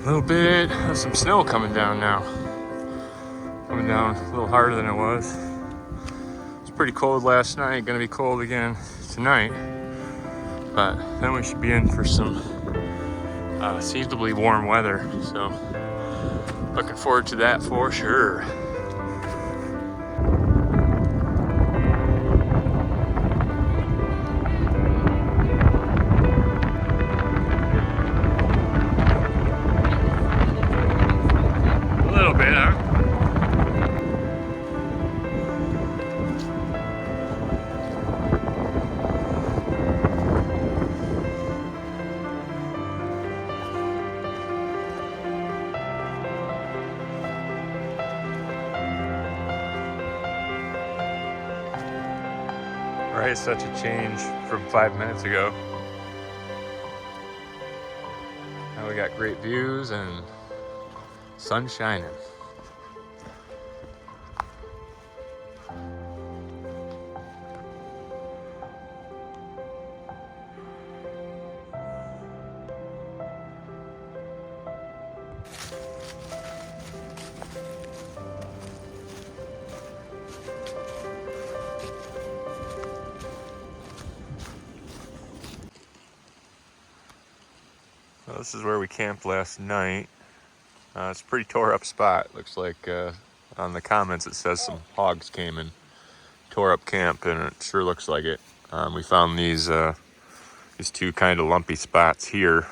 little bit of some snow coming down now. Coming down a little harder than it was. It was pretty cold last night, gonna be cold again tonight. But then we should be in for some seasonably warm weather. So looking forward to that for sure. Right, such a change from 5 minutes ago. Now we got great views and sun shining. Well, this is where we camped last night. It's a pretty tore up spot. Looks like on the comments it says some hogs came and tore up camp, and it sure looks like it. We found these two kind of lumpy spots here,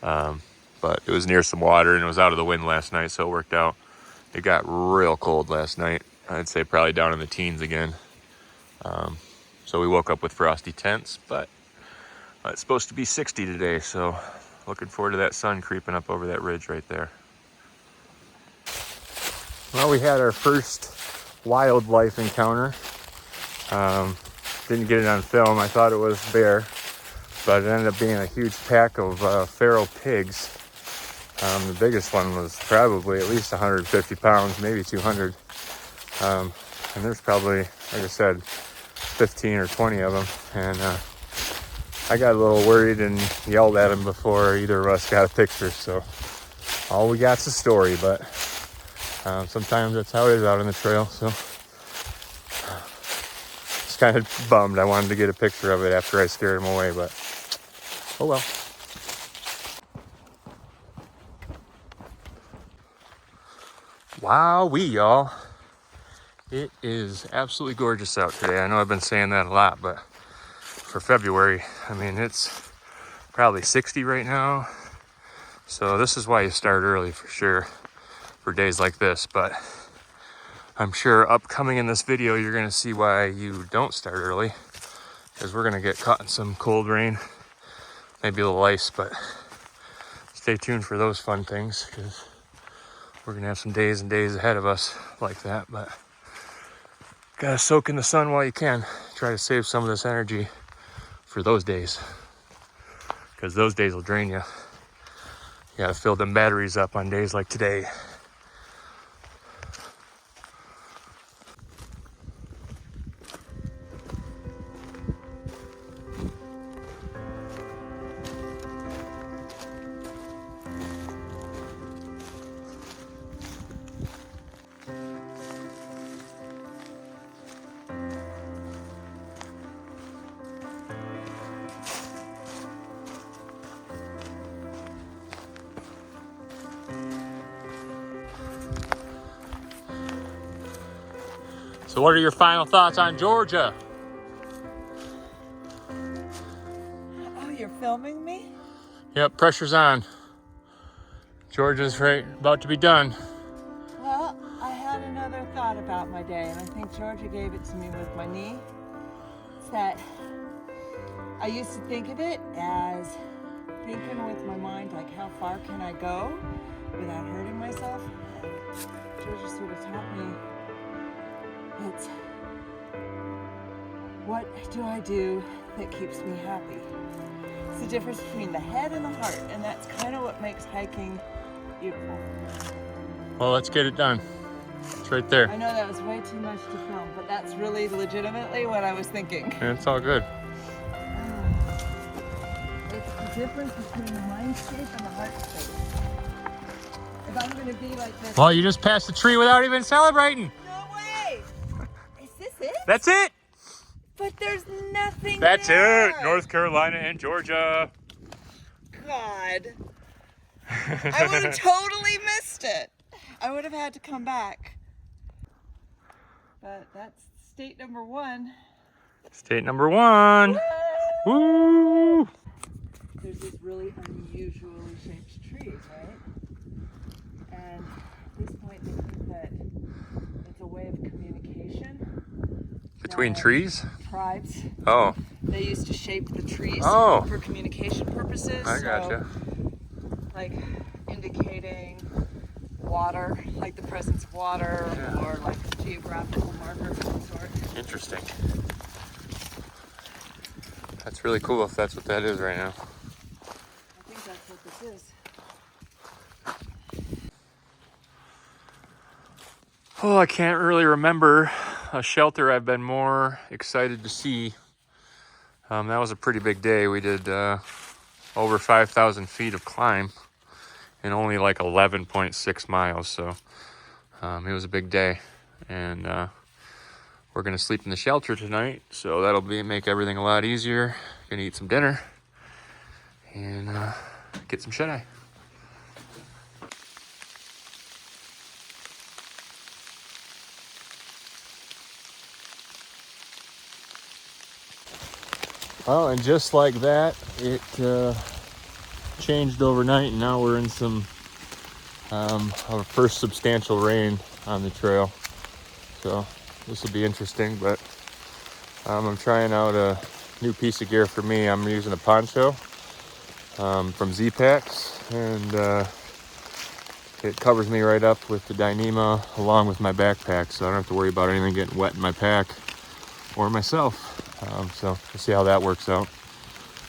but it was near some water and it was out of the wind last night, so it worked out. It got real cold last night. I'd say probably down in the teens again. So we woke up with frosty tents, but it's supposed to be 60 today, so looking forward to that sun creeping up over that ridge right there. Well, we had our first wildlife encounter. Didn't get it on film. I thought it was bear, but it ended up being a huge pack of feral pigs. The biggest one was probably at least 150 pounds, maybe 200. And there's probably, like I said, 15 or 20 of them. And I got a little worried and yelled at him before either of us got a picture. So all we got's a story, but sometimes that's how it is out on the trail. So just kind of bummed. I wanted to get a picture of it after I scared him away, but oh well. Wowee, y'all. It is absolutely gorgeous out today. I know I've been saying that a lot, but for February, I mean, it's probably 60 right now. So this is why you start early for sure for days like this. But I'm sure upcoming in this video, you're going to see why you don't start early, because we're going to get caught in some cold rain, maybe a little ice, but stay tuned for those fun things, because we're going to have some days and days ahead of us like that. But gotta soak in the sun while you can. Try to save some of this energy for those days, because those days will drain you. You gotta fill them batteries up on days like today. So what are your final thoughts on Georgia? Oh, you're filming me? Yep, pressure's on. Georgia's right about to be done. Well, I had another thought about my day, and I think Georgia gave it to me with my knee. It's that I used to think of it as thinking with my mind, like, how far can I go without hurting myself? Georgia sort of taught me it's what do I do that keeps me happy? It's the difference between the head and the heart, and that's kind of what makes hiking beautiful. Well, let's get it done. It's right there. I know that was way too much to film, but that's really legitimately what I was thinking. And it's all good. It's the difference between the mind state and the heart state. if I'm gonna be like this. Well, you just passed the tree without even celebrating. No way! Is this it? That's it. But there's nothing That's there. it. North Carolina and Georgia. God. I would have totally missed it. I would have had to come back. But that's state number 1. State number 1. Woo! Woo! There's these really unusually shaped trees, right? And at this point they think that it's a way of communication. Between that trees? Tribes. Oh. They used to shape the trees for communication purposes. I gotcha. Like indicating water, like the presence of water, or like a geographical marker of some sort. Interesting. That's really cool if that's what that is right now. I think that's what this is. Oh, I can't really remember a shelter I've been more excited to see. That was a pretty big day. We did over 5,000 feet of climb in only like 11.6 miles. So it was a big day. And we're going to sleep in the shelter tonight. So that'll make everything a lot easier. Gonna eat some dinner and get some shut-eye. Well, and just like that, it changed overnight, and now we're in some our first substantial rain on the trail. So this will be interesting, but I'm trying out a new piece of gear for me. I'm using a poncho from Z-Packs, and it covers me right up with the Dyneema along with my backpack, so I don't have to worry about anything getting wet in my pack or myself. So we'll see how that works out.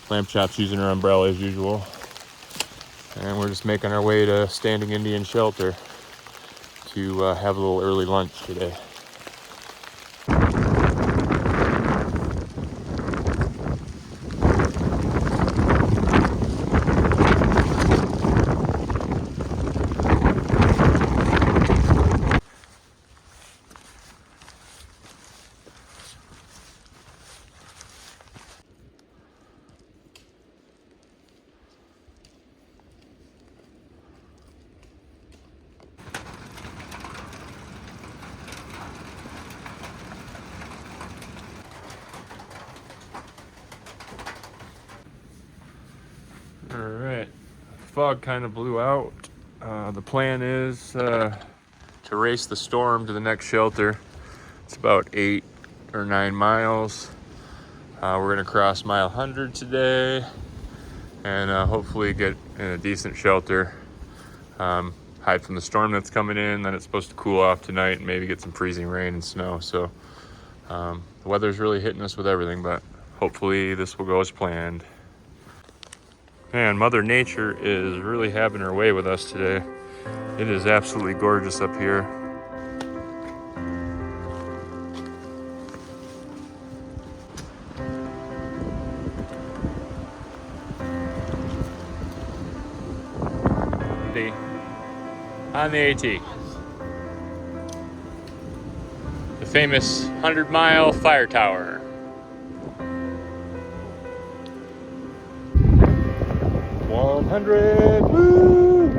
Lamb Chop's using her umbrella as usual. And we're just making our way to Standing Indian Shelter to have a little early lunch today. All right, fog kind of blew out. The plan is to race the storm to the next shelter. It's about 8 or 9 miles. We're gonna cross mile 100 today and hopefully get in a decent shelter. Hide from the storm that's coming in. Then it's supposed to cool off tonight and maybe get some freezing rain and snow. So the weather's really hitting us with everything, but hopefully this will go as planned. Man, Mother Nature is really having her way with us today. It is absolutely gorgeous up here. On the AT. The famous 100-mile fire tower. Woo!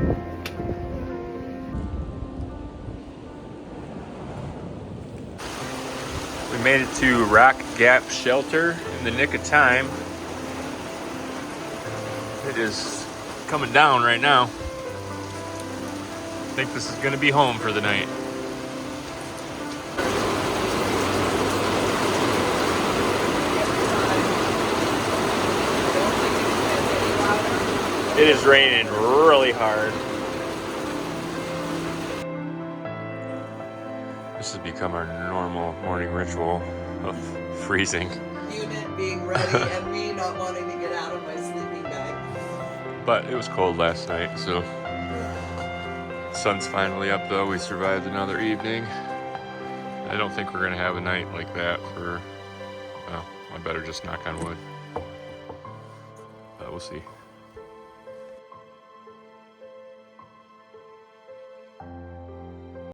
We made it to Rock Gap Shelter in the nick of time. It is coming down right now. I think this is gonna be home for the night. It is raining really hard. This has become our normal morning ritual of freezing. Unit being ready and me not wanting to get out of my sleeping bag. But it was cold last night, so sun's finally up though. We survived another evening. I don't think we're gonna have a night like that for, well, I better just knock on wood. But we'll see.